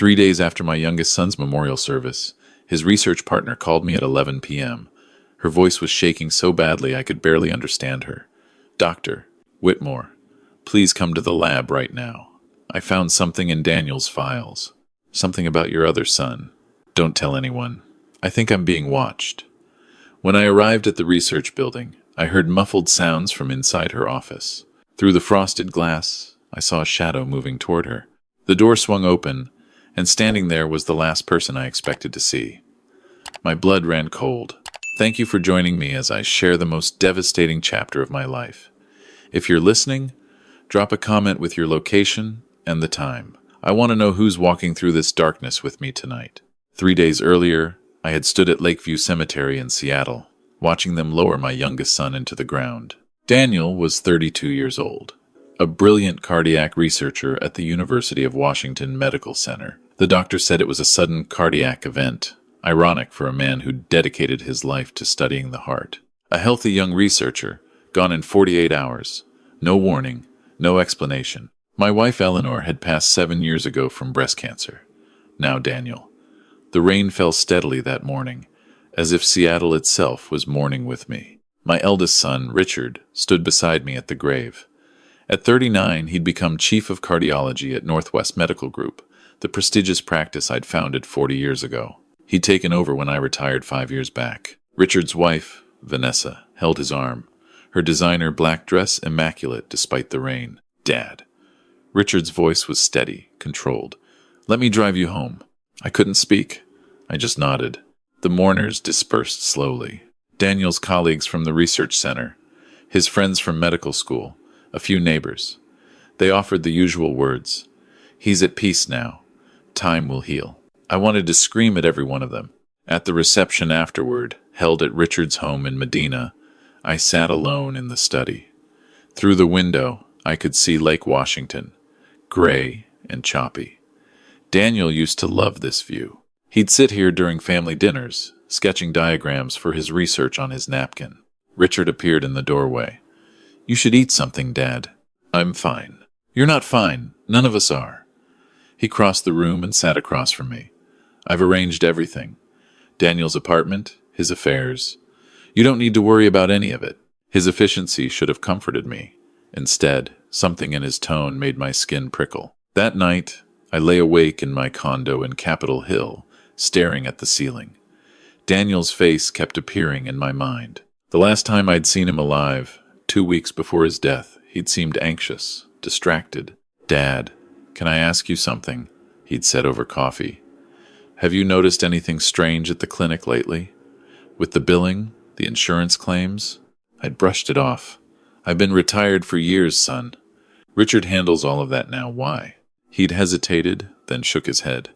3 days after my youngest son's memorial service, his research partner called me at 11 p.m. Her voice was shaking so badly I could barely understand her. "Dr. Whitmore, please come to the lab right now. I found something in Daniel's files. Something about your other son. Don't tell anyone. I think I'm being watched." When I arrived at the research building, I heard muffled sounds from inside her office. Through the frosted glass, I saw a shadow moving toward her. The door swung open, and standing there was the last person I expected to see. My blood ran cold. Thank you for joining me as I share the most devastating chapter of my life. If you're listening, drop a comment with your location and the time. I want to know who's walking through this darkness with me tonight. 3 days earlier, I had stood at Lakeview Cemetery in Seattle, watching them lower my youngest son into the ground. Daniel was 32 years old, a brilliant cardiac researcher at the University of Washington Medical Center. The doctor said it was a sudden cardiac event, ironic for a man who dedicated his life to studying the heart. A healthy young researcher, gone in 48 hours. No warning, no explanation. My wife Eleanor had passed 7 years ago from breast cancer. Now Daniel. The rain fell steadily that morning, as if Seattle itself was mourning with me. My eldest son, Richard, stood beside me at the grave. At 39, he'd become chief of cardiology at Northwest Medical Group, the prestigious practice I'd founded 40 years ago. He'd taken over when I retired 5 years back. Richard's wife, Vanessa, held his arm, her designer black dress immaculate despite the rain. "Dad." Richard's voice was steady, controlled. "Let me drive you home." I couldn't speak. I just nodded. The mourners dispersed slowly. Daniel's colleagues from the research center, his friends from medical school, a few neighbors. They offered the usual words. "He's at peace now. Time will heal." I wanted to scream at every one of them. At the reception afterward, held at Richard's home in Medina, I sat alone in the study. Through the window, I could see Lake Washington, gray and choppy. Daniel used to love this view. He'd sit here during family dinners, sketching diagrams for his research on his napkin. Richard appeared in the doorway. "You should eat something, Dad." "I'm fine." "You're not fine. None of us are." He crossed the room and sat across from me. "I've arranged everything. Daniel's apartment, his affairs. You don't need to worry about any of it." His efficiency should have comforted me. Instead, something in his tone made my skin prickle. That night, I lay awake in my condo in Capitol Hill, staring at the ceiling. Daniel's face kept appearing in my mind. The last time I'd seen him alive, 2 weeks before his death, he'd seemed anxious, distracted. "Dad, can I ask you something?" he'd said over coffee. "Have you noticed anything strange at the clinic lately? With the billing, the insurance claims?" I'd brushed it off. "I've been retired for years, son. Richard handles all of that now. Why?" He'd hesitated, then shook his head.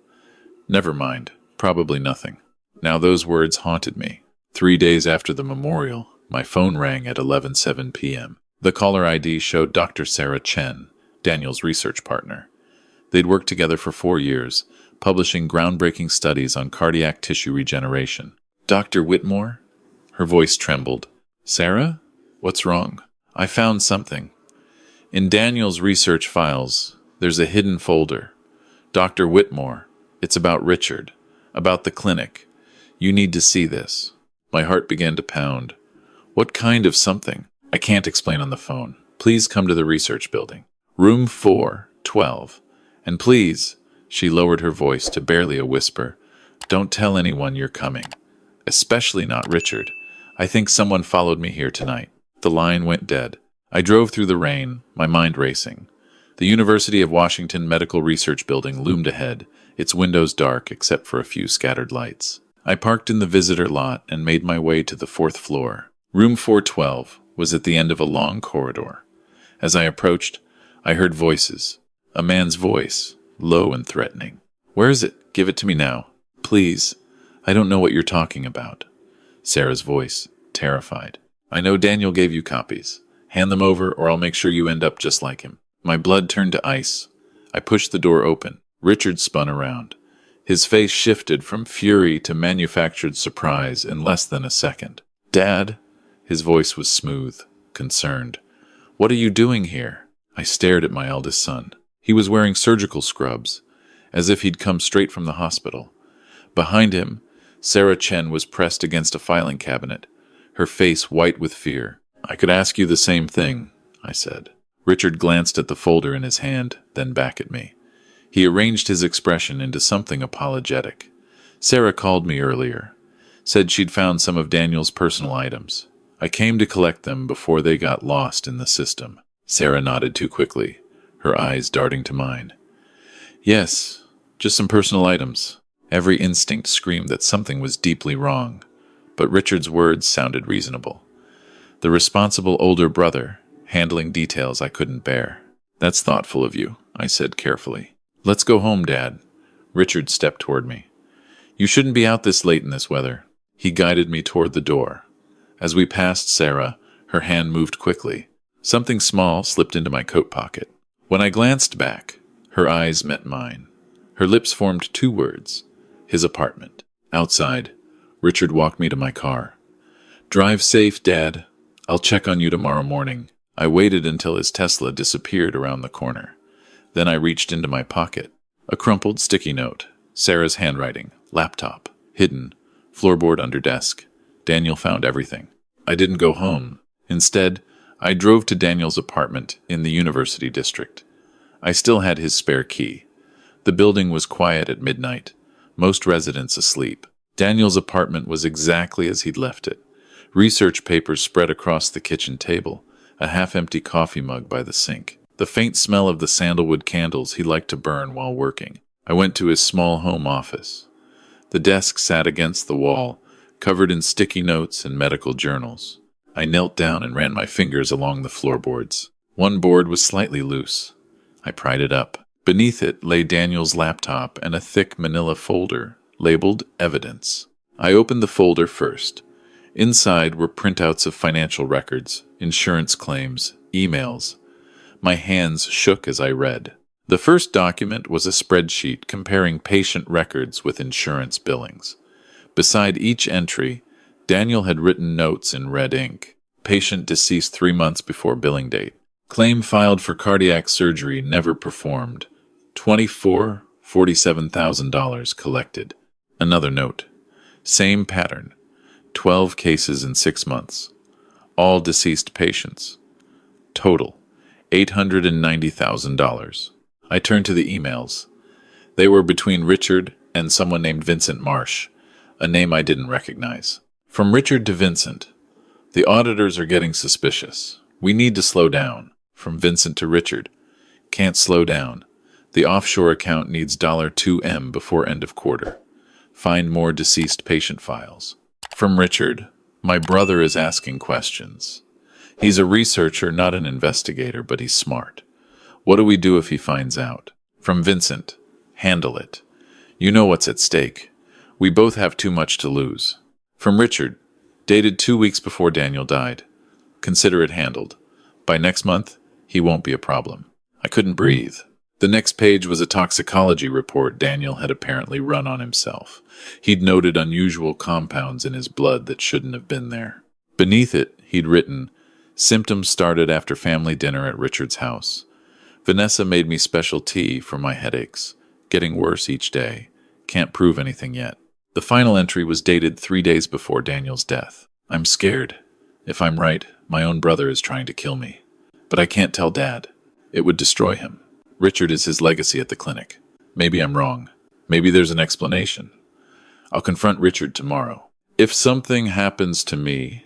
"Never mind. Probably nothing." Now those words haunted me. 3 days after the memorial, my phone rang at 11:07 p.m. The caller ID showed Dr. Sarah Chen, Daniel's research partner. They'd worked together for 4 years, publishing groundbreaking studies on cardiac tissue regeneration. "Dr. Whitmore?" Her voice trembled. "Sarah? What's wrong?" "I found something. In Daniel's research files, there's a hidden folder. Dr. Whitmore, it's about Richard, about the clinic. You need to see this." My heart began to pound. "What kind of something?" "I can't explain on the phone. Please come to the research building. Room 412. And please," she lowered her voice to barely a whisper, "don't tell anyone you're coming. Especially not Richard. I think someone followed me here tonight." The line went dead. I drove through the rain, my mind racing. The University of Washington Medical Research Building loomed ahead, its windows dark except for a few scattered lights. I parked in the visitor lot and made my way to the 4th floor. Room 412 was at the end of a long corridor. As I approached, I heard voices. A man's voice, low and threatening. "Where is it? Give it to me now. Please. I don't know what you're talking about." Sarah's voice, terrified. "I know Daniel gave you copies. Hand them over or I'll make sure you end up just like him." My blood turned to ice. I pushed the door open. Richard spun around. His face shifted from fury to manufactured surprise in less than a second. "Dad?" His voice was smooth, concerned. "What are you doing here?" I stared at my eldest son. He was wearing surgical scrubs. as if he'd come straight from the hospital. Behind him, Sarah Chen was pressed against a filing cabinet, her face white with fear. "I could ask you the same thing," I said. Richard glanced at the folder in his hand, then back at me. He arranged his expression into something apologetic. "Sarah called me earlier. Said she'd found some of Daniel's personal items. I came to collect them before they got lost in the system." Sarah nodded too quickly, her eyes darting to mine. "Yes, just some personal items." Every instinct screamed that something was deeply wrong, but Richard's words sounded reasonable. The responsible older brother, handling details I couldn't bear. "That's thoughtful of you," I said carefully. "Let's go home, Dad." Richard stepped toward me. "You shouldn't be out this late in this weather." He guided me toward the door. As we passed Sarah, her hand moved quickly. Something small slipped into my coat pocket. When I glanced back, her eyes met mine. Her lips formed two words: his apartment. Outside, Richard walked me to my car. "Drive safe, Dad. I'll check on you tomorrow morning." I waited until his Tesla disappeared around the corner. Then I reached into my pocket. A crumpled sticky note, Sarah's handwriting, laptop, hidden, floorboard under desk. Daniel found everything. I didn't go home. Instead, I drove to Daniel's apartment in the University District. I still had his spare key. The building was quiet at midnight, most residents asleep. Daniel's apartment was exactly as he'd left it. Research papers spread across the kitchen table, a half-empty coffee mug by the sink. The faint smell of the sandalwood candles he liked to burn while working. I went to his small home office. The desk sat against the wall, covered in sticky notes and medical journals. I knelt down and ran my fingers along the floorboards. One board was slightly loose. I pried it up. Beneath it lay Daniel's laptop and a thick manila folder labeled Evidence. I opened the folder first. Inside were printouts of financial records, insurance claims, emails. My hands shook as I read. The first document was a spreadsheet comparing patient records with insurance billings. Beside each entry, Daniel had written notes in red ink. Patient deceased 3 months before billing date. Claim filed for cardiac surgery never performed. $47,000 collected. Another note. Same pattern. 12 cases in 6 months. All deceased patients. Total. $890,000. I turned to the emails. They were between Richard and someone named Vincent Marsh, a name I didn't recognize. From Richard to Vincent. "The auditors are getting suspicious. We need to slow down." From Vincent to Richard. "Can't slow down. The offshore account needs $2M before end of quarter. Find more deceased patient files." From Richard. "My brother is asking questions. He's a researcher, not an investigator, but he's smart. What do we do if he finds out?" From Vincent. "Handle it. You know what's at stake. We both have too much to lose." From Richard. Dated 2 weeks before Daniel died. "Consider it handled. By next month, he won't be a problem." I couldn't breathe. The next page was a toxicology report Daniel had apparently run on himself. He'd noted unusual compounds in his blood that shouldn't have been there. Beneath it, he'd written, "Symptoms started after family dinner at Richard's house. Vanessa made me special tea for my headaches. Getting worse each day. Can't prove anything yet." The final entry was dated 3 days before Daniel's death. "I'm scared. If I'm right, my own brother is trying to kill me. But I can't tell Dad. It would destroy him. Richard is his legacy at the clinic. Maybe I'm wrong. Maybe there's an explanation. I'll confront Richard tomorrow. If something happens to me,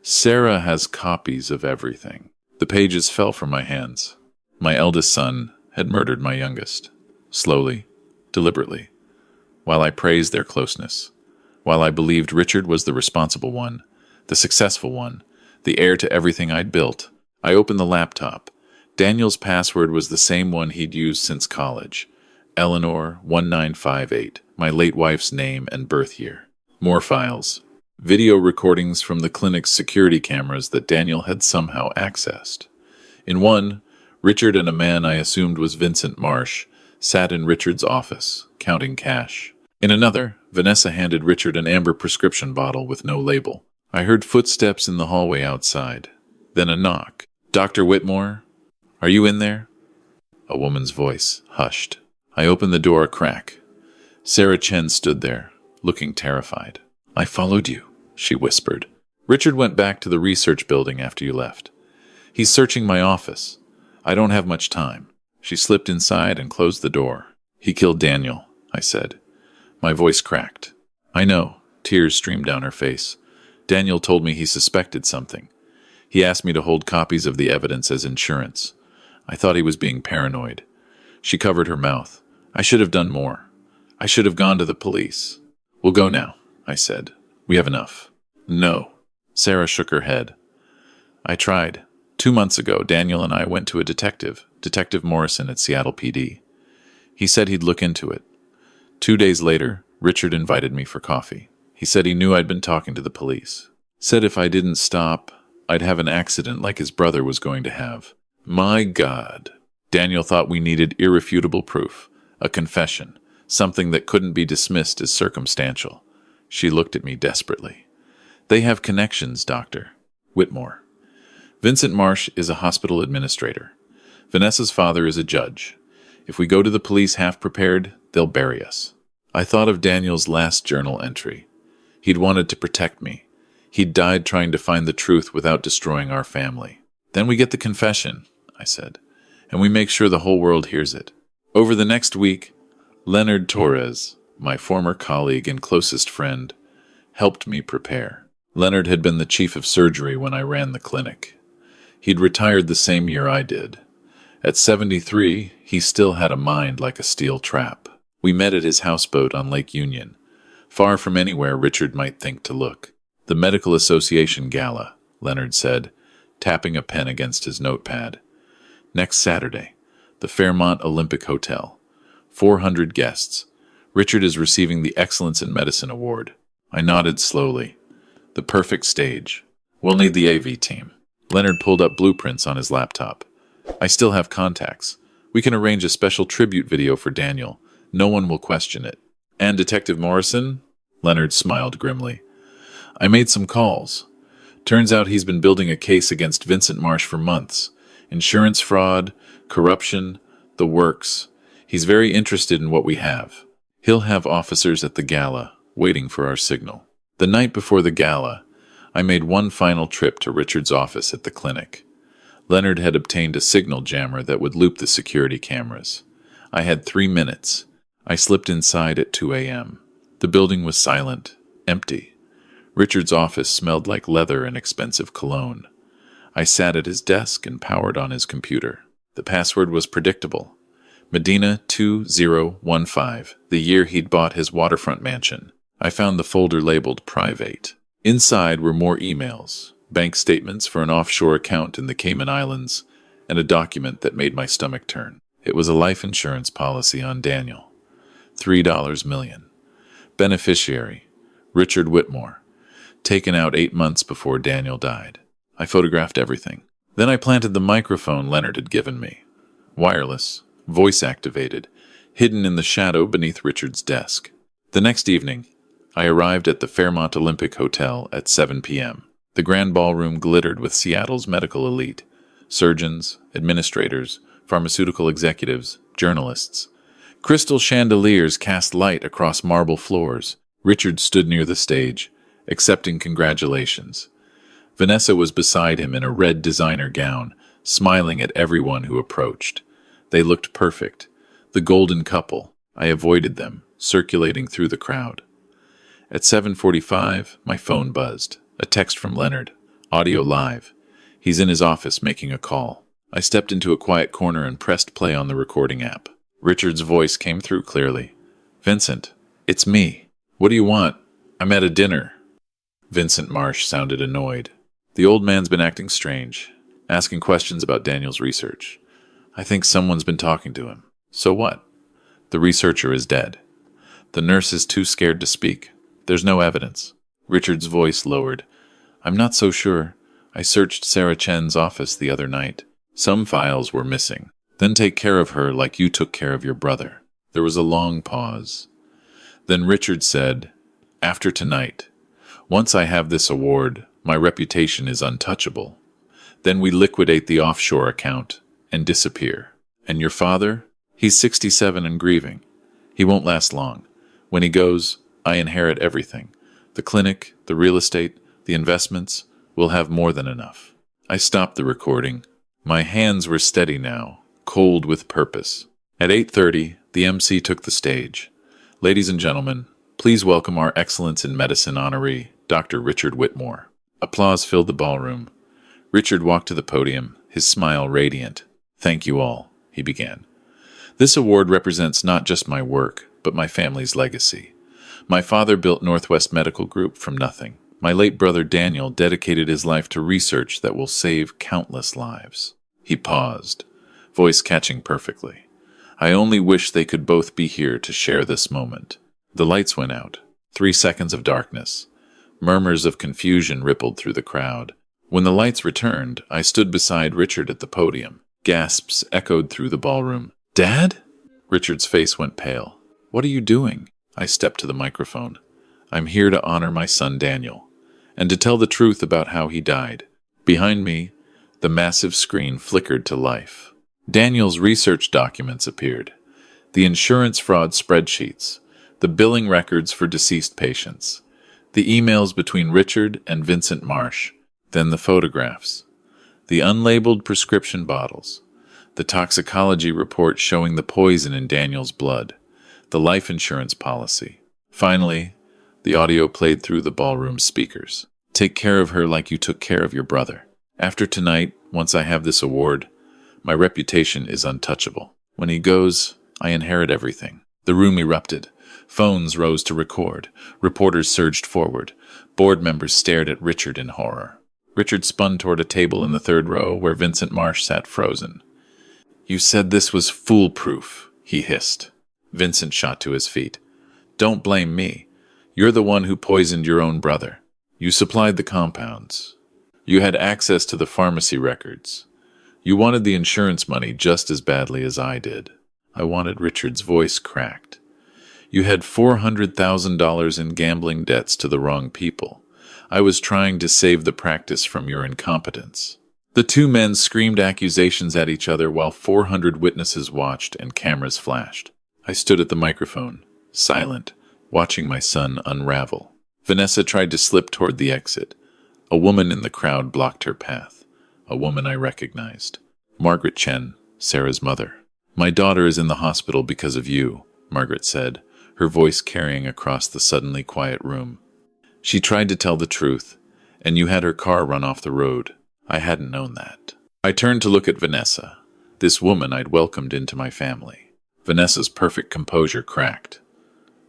Sarah has copies of everything." The pages fell from my hands. My eldest son had murdered my youngest. Slowly, deliberately. While I praised their closeness. While I believed Richard was the responsible one, the successful one, the heir to everything I'd built, I opened the laptop. Daniel's password was the same one he'd used since college. Eleanor1958, my late wife's name and birth year. More files. Video recordings from the clinic's security cameras that Daniel had somehow accessed. In one, Richard and a man I assumed was Vincent Marsh sat in Richard's office, counting cash. In another, Vanessa handed Richard an amber prescription bottle with no label. I heard footsteps in the hallway outside. Then a knock. "Dr. Whitmore? Are you in there?" A woman's voice, hushed. I opened the door a crack. Sarah Chen stood there, looking terrified. "I followed you," she whispered. "Richard went back to the research building after you left. He's searching my office. I don't have much time." She slipped inside and closed the door. "He killed Daniel," I said. My voice cracked. "I know." Tears streamed down her face. "Daniel told me he suspected something. He asked me to hold copies of the evidence as insurance. I thought he was being paranoid." She covered her mouth. "I should have done more. I should have gone to the police." "We'll go now," I said. "We have enough." "No." Sarah shook her head. "I tried. 2 months ago, Daniel and I went to a detective, Detective Morrison at Seattle PD. He said he'd look into it. 2 days later, Richard invited me for coffee. He said he knew I'd been talking to the police. Said if I didn't stop, I'd have an accident like his brother was going to have. My God. Daniel thought we needed irrefutable proof, a confession, something that couldn't be dismissed as circumstantial. She looked at me desperately. "They have connections, Doctor. Whitmore. Vincent Marsh is a hospital administrator. Vanessa's father is a judge. If we go to the police half prepared, they'll bury us." I thought of Daniel's last journal entry. He'd wanted to protect me. He'd died trying to find the truth without destroying our family. "Then we get the confession," I said, "and we make sure the whole world hears it." Over the next week, Leonard Torres, my former colleague and closest friend, helped me prepare. Leonard had been the chief of surgery when I ran the clinic. He'd retired the same year I did. At 73, he still had a mind like a steel trap. We met at his houseboat on Lake Union, far from anywhere Richard might think to look. "The Medical Association Gala," Leonard said, tapping a pen against his notepad. "Next Saturday, the Fairmont Olympic Hotel. 400 guests. Richard is receiving the Excellence in Medicine Award." I nodded slowly. "The perfect stage. We'll need the AV team." Leonard pulled up blueprints on his laptop. "I still have contacts. We can arrange a special tribute video for Daniel. No one will question it." "And Detective Morrison?" Leonard smiled grimly. "I made some calls. Turns out he's been building a case against Vincent Marsh for months. Insurance fraud, corruption, the works. He's very interested in what we have. He'll have officers at the gala, waiting for our signal." The night before the gala, I made one final trip to Richard's office at the clinic. Leonard had obtained a signal jammer that would loop the security cameras. I had 3 minutes. I slipped inside at 2 a.m. The building was silent, empty. Richard's office smelled like leather and expensive cologne. I sat at his desk and powered on his computer. The password was predictable. Medina 2015, the year he'd bought his waterfront mansion. I found the folder labeled Private. Inside were more emails, bank statements for an offshore account in the Cayman Islands, and a document that made my stomach turn. It was a life insurance policy on Daniel. $3 million. Beneficiary, Richard Whitmore. Taken out 8 months before Daniel died. I photographed everything. Then I planted the microphone Leonard had given me. Wireless, voice-activated, hidden in the shadow beneath Richard's desk. The next evening, I arrived at the Fairmont Olympic Hotel at 7 p.m. The grand ballroom glittered with Seattle's medical elite. Surgeons, administrators, pharmaceutical executives, journalists. Crystal chandeliers cast light across marble floors. Richard stood near the stage, accepting congratulations. Vanessa was beside him in a red designer gown, smiling at everyone who approached. They looked perfect. The golden couple. I avoided them, circulating through the crowd. At 7:45, my phone buzzed. A text from Leonard. Audio live. He's in his office making a call. I stepped into a quiet corner and pressed play on the recording app. Richard's voice came through clearly. "Vincent, it's me. What do you want? I'm at a dinner." Vincent Marsh sounded annoyed. The old man's been acting strange, asking questions about Daniel's research. "I think someone's been talking to him." "So what?" "The researcher is dead. The nurse is too scared to speak. There's no evidence." Richard's voice lowered. "I'm not so sure. I searched Sarah Chen's office the other night. Some files were missing. Then take care of her like you took care of your brother." There was a long pause. Then Richard said, "After tonight, once I have this award, my reputation is untouchable. Then we liquidate the offshore account and disappear. And your father? He's 67 and grieving. He won't last long. When he goes, I inherit everything. The clinic, the real estate, the investments. We'll have more than enough. I stopped the recording. My hands were steady now, cold with purpose. At 8:30, the MC took the stage. Ladies and gentlemen, please welcome our Excellence in Medicine honoree, Dr. Richard Whitmore. Applause filled the ballroom. Richard walked to the podium, his smile radiant. Thank you all, he began. This award represents not just my work, but my family's legacy. My father built Northwest Medical Group from nothing. My late brother Daniel dedicated his life to research that will save countless lives. He paused, voice catching perfectly. I only wish they could both be here to share this moment. The lights went out. 3 seconds of darkness. Murmurs of confusion rippled through the crowd. When the lights returned, I stood beside Richard at the podium. Gasps echoed through the ballroom. Dad? Richard's face went pale. What are you doing? I stepped to the microphone. I'm here to honor my son Daniel, and to tell the truth about how he died. Behind me, the massive screen flickered to life. Daniel's research documents appeared. The insurance fraud spreadsheets, the billing records for deceased patients, the emails between Richard and Vincent Marsh, then the photographs, the unlabeled prescription bottles, the toxicology report showing the poison in Daniel's blood, the life insurance policy. Finally, the audio played through the ballroom speakers. Take care of her like you took care of your brother. After tonight, once I have this award, my reputation is untouchable. When he goes, I inherit everything. The room erupted. Phones rose to record. Reporters surged forward. Board members stared at Richard in horror. Richard spun toward a table in the third row where Vincent Marsh sat frozen. You said this was foolproof, he hissed. Vincent shot to his feet. Don't blame me. You're the one who poisoned your own brother. You supplied the compounds. You had access to the pharmacy records. You wanted the insurance money just as badly as I did. I wanted. Richard's voice cracked. You had $400,000 in gambling debts to the wrong people. I was trying to save the practice from your incompetence. The two men screamed accusations at each other while 400 witnesses watched and cameras flashed. I stood at the microphone, silent, watching my son unravel. Vanessa tried to slip toward the exit. A woman in the crowd blocked her path. A woman I recognized. Margaret Chen, Sarah's mother. My daughter is in the hospital because of you, Margaret said, her voice carrying across the suddenly quiet room. She tried to tell the truth, and you had her car run off the road. I hadn't known that. I turned to look at Vanessa, this woman I'd welcomed into my family. Vanessa's perfect composure cracked.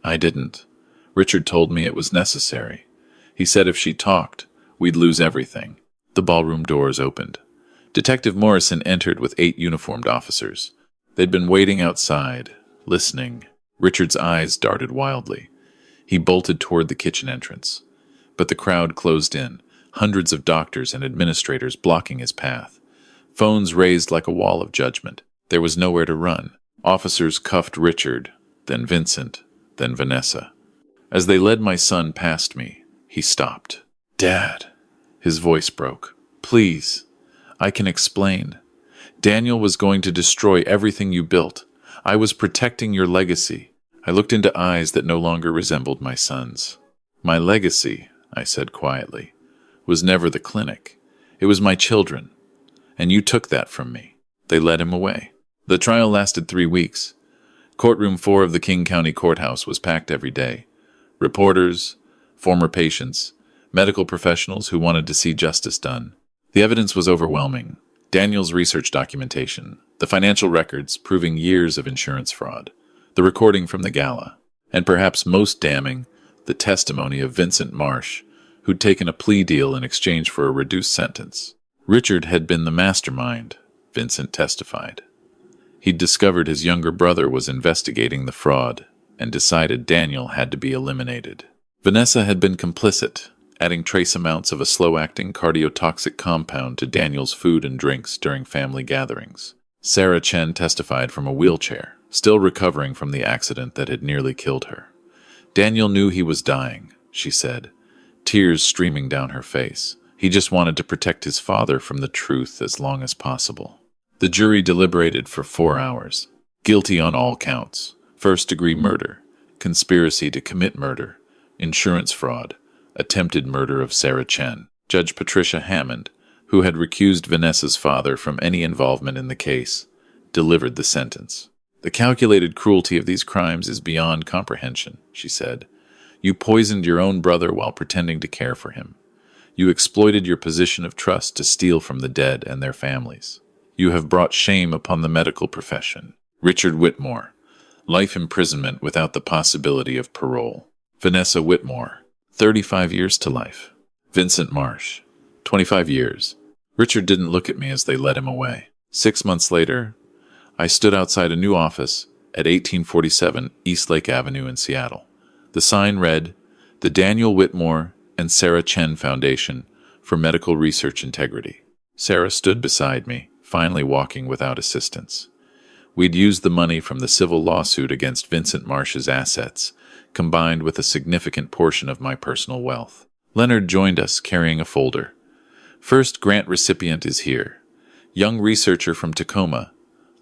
I didn't. Richard told me it was necessary. He said if she talked, we'd lose everything. The ballroom doors opened. Detective Morrison entered with 8 uniformed officers. They'd been waiting outside, listening. Richard's eyes darted wildly. He bolted toward the kitchen entrance. But the crowd closed in, hundreds of doctors and administrators blocking his path. Phones raised like a wall of judgment. There was nowhere to run. Officers cuffed Richard, then Vincent, then Vanessa. As they led my son past me, he stopped. Dad, his voice broke. Please, I can explain. Daniel was going to destroy everything you built. I was protecting your legacy. I looked into eyes that no longer resembled my son's. My legacy, I said quietly, was never the clinic. It was my children. And you took that from me. They led him away. The trial lasted 3 weeks. Courtroom 4 of the King County Courthouse was packed every day. Reporters, former patients, medical professionals who wanted to see justice done. The evidence was overwhelming. Daniel's research documentation, the financial records proving years of insurance fraud, the recording from the gala, and perhaps most damning, the testimony of Vincent Marsh, who'd taken a plea deal in exchange for a reduced sentence. Richard had been the mastermind, Vincent testified. He'd discovered his younger brother was investigating the fraud and decided Daniel had to be eliminated. Vanessa had been complicit, adding trace amounts of a slow-acting cardiotoxic compound to Daniel's food and drinks during family gatherings. Sarah Chen testified from a wheelchair, still recovering from the accident that had nearly killed her. Daniel knew he was dying, she said, tears streaming down her face. He just wanted to protect his father from the truth as long as possible. The jury deliberated for 4 hours. Guilty on all counts: first-degree murder, conspiracy to commit murder, insurance fraud, attempted murder of Sarah Chen. Judge Patricia Hammond, who had recused Vanessa's father from any involvement in the case, delivered the sentence. "The calculated cruelty of these crimes is beyond comprehension," she said. "You poisoned your own brother while pretending to care for him. You exploited your position of trust to steal from the dead and their families. You have brought shame upon the medical profession." Richard Whitmore, life imprisonment without the possibility of parole. Vanessa Whitmore, 35 years to life. Vincent Marsh, 25 years. Richard didn't look at me as they led him away. 6 months later, I stood outside a new office at 1847 Eastlake Avenue in Seattle. The sign read, "The Daniel Whitmore and Sarah Chen Foundation for Medical Research Integrity." Sarah stood beside me, finally walking without assistance. We'd used the money from the civil lawsuit against Vincent Marsh's assets, combined with a significant portion of my personal wealth. Leonard joined us, carrying a folder. "First grant recipient is here. Young researcher from Tacoma.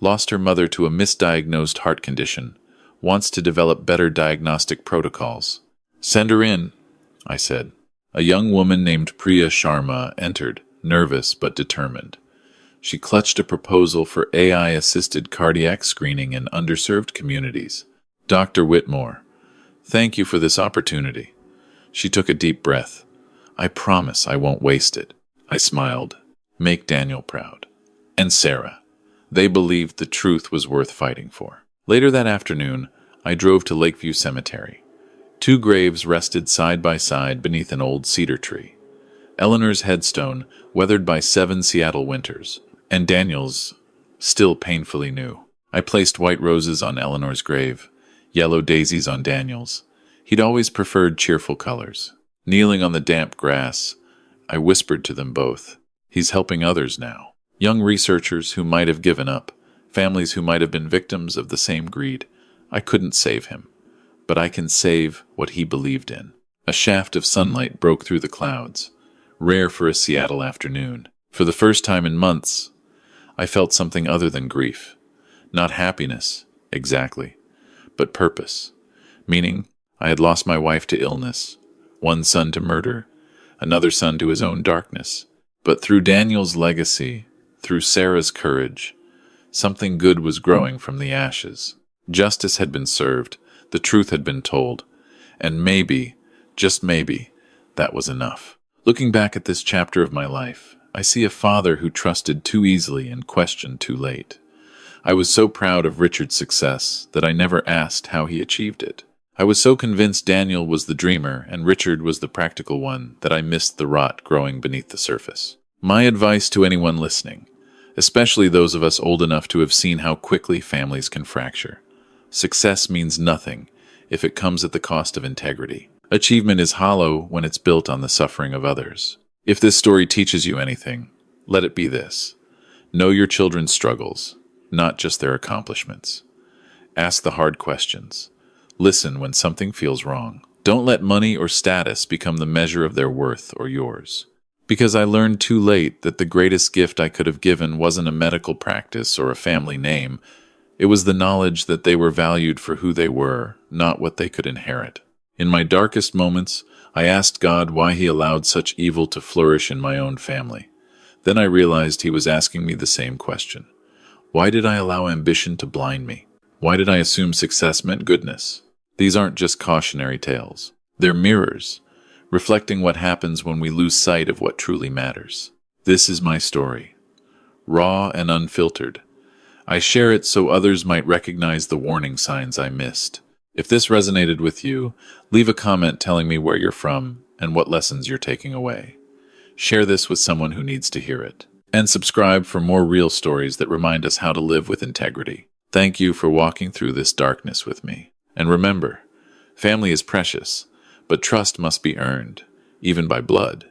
Lost her mother to a misdiagnosed heart condition. Wants to develop better diagnostic protocols. Send her in," I said. A young woman named Priya Sharma entered, nervous but determined. She clutched a proposal for AI-assisted cardiac screening in underserved communities. "Dr. Whitmore, thank you for this opportunity." She took a deep breath. "I promise I won't waste it." I smiled. "Make Daniel proud." And Sarah. They believed the truth was worth fighting for. Later that afternoon, I drove to Lakeview Cemetery. 2 graves rested side by side beneath an old cedar tree. Eleanor's headstone, weathered by 7 Seattle winters, and Daniel's, still painfully new. I placed white roses on Eleanor's grave, yellow daisies on Daniel's. He'd always preferred cheerful colors. Kneeling on the damp grass, I whispered to them both, "He's helping others now." Young researchers who might have given up, families who might have been victims of the same greed. I couldn't save him, but I can save what he believed in. A shaft of sunlight broke through the clouds, rare for a Seattle afternoon. For the first time in months, I felt something other than grief. Not happiness, exactly, but purpose. Meaning, I had lost my wife to illness, one son to murder, another son to his own darkness. But through Daniel's legacy, through Sarah's courage, something good was growing from the ashes. Justice had been served, the truth had been told, and maybe, just maybe, that was enough. Looking back at this chapter of my life, I see a father who trusted too easily and questioned too late. I was so proud of Richard's success that I never asked how he achieved it. I was so convinced Daniel was the dreamer and Richard was the practical one that I missed the rot growing beneath the surface. My advice to anyone listening, especially those of us old enough to have seen how quickly families can fracture: success means nothing if it comes at the cost of integrity. Achievement is hollow when it's built on the suffering of others. If this story teaches you anything, let it be this: know your children's struggles, not just their accomplishments. Ask the hard questions. Listen when something feels wrong. Don't let money or status become the measure of their worth or yours. Because I learned too late that the greatest gift I could have given wasn't a medical practice or a family name. It was the knowledge that they were valued for who they were, not what they could inherit. In my darkest moments, I asked God why He allowed such evil to flourish in my own family. Then I realized He was asking me the same question. Why did I allow ambition to blind me? Why did I assume success meant goodness? These aren't just cautionary tales. They're mirrors, reflecting what happens when we lose sight of what truly matters. This is my story, raw and unfiltered. I share it so others might recognize the warning signs I missed. If this resonated with you, leave a comment telling me where you're from and what lessons you're taking away. Share this with someone who needs to hear it. And subscribe for more real stories that remind us how to live with integrity. Thank you for walking through this darkness with me. And remember, family is precious, but trust must be earned, even by blood.